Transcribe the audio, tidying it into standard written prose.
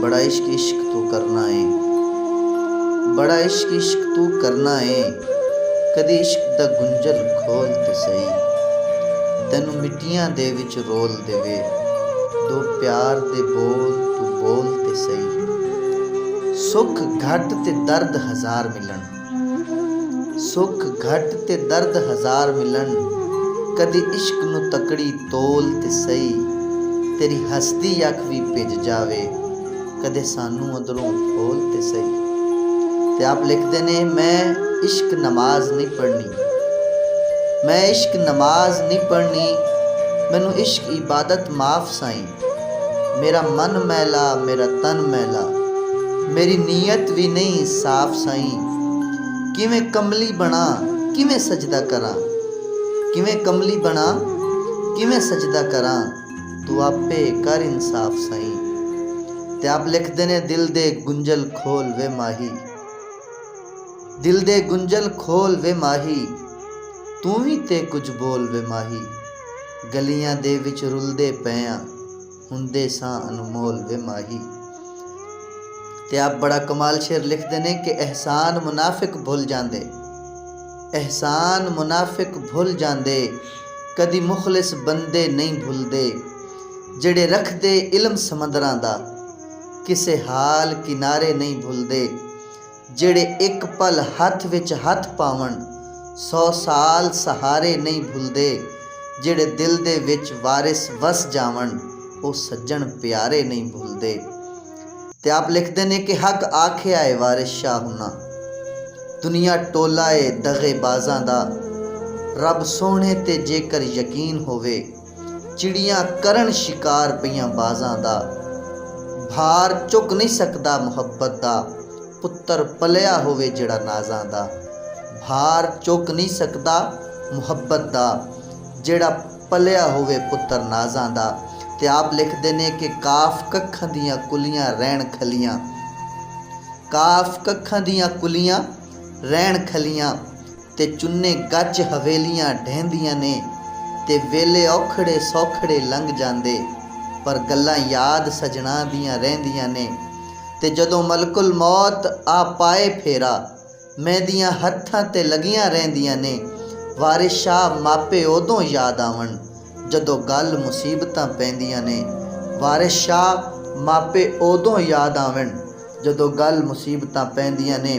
बड़ा इश्क इश्क तू करना है, बड़ा इश्क इश्क तू करना है। कदी इश्क दा गुंजल खोल ते सही, तैनू मिट्टियां दे विच रोल देवे, दो प्यार दे बोल तू बोल ते सही। सुख घट ते दर्द हजार मिलन, सुख घट ते दर्द हजार मिलन। कदी इश्क नू तकड़ी तोल ते सही, तेरी हसदी अख भी भिज जावे, कदे सानू अंदरों खोल ते सही। ते आप लिखते ने मैं इश्क नमाज नहीं पढ़नी, मैं इश्क नमाज नहीं पढ़नी, मैनू इश्क इबादत माफ साई। मेरा मन मैला मेरा तन मैला, मेरी नीयत भी नहीं साफ साई। किवें कमली बना किवें सजदा करा, किवें कमली बना किवें सजदा करा, तू आपे कर इंसाफ साई। ते आप लिखते ने दिल दे गुंजल खोल वे माही, दिल दे गुंजल खोल वे माही, तू भी ते कुछ बोल वे माही। गलियां दे विच रुलदे पिया हुंदे सां अनमोल वे माही। ते आप बड़ा कमाल शेर लिखते ने कि एहसान मुनाफिक भुल जांदे, एहसान मुनाफिक भुल जांदे, कदी मुखलिस बंदे नहीं भुलदे। जेड़े रखदे इल्म समंदरां दा, किसे हाल किनारे नहीं भुलदे। जेड़े एक पल हथ विच हथ पावन, 100 साल सहारे नहीं भुलदे। जेड़े दिल दे विच वारिस वस जावन, ओ सज्जन प्यारे नहीं भुलदे। ते आप लिखते ने कि हक आखिया है वारिस शाह हुना, दुनिया टोला है दगे बाजां दा। रब सोहणे ते जेकर यकीन होवे, चिड़ियां करन शिकार पईयां बाजां दा। भार चुक नहीं सकदा मुहब्बत दा, पुत्तर पलिया होवे जिहड़ा नाजां दा। भार चुक नहीं सकदा मुहब्बत दा, जिहड़ा पलिया होवे पुत्तर नाजां दा। ते आप लिखते ने कि काफ कखां दियां कुलियां रहन खलियां, काफ कखां दियां कुलियां रहन खलियां। ते चुन्ने गच हवेलियां ढहंदियां ने, ते वेले औखड़े सौखड़े लंघ जांदे, पर गल्लां याद सजना दियां रहिंदियां ने। ते जदों मलकुल मौत आ पाए फेरा, मैंदियां हत्थां ते लगियां रहिंदियां ने। वारिस शाह मापे उदों याद आवन, जदों गल मुसीबतां पैंदियां ने। वारिस शाह मापे उदों याद आवन, जदों गल मुसीबतां पैंदियां ने।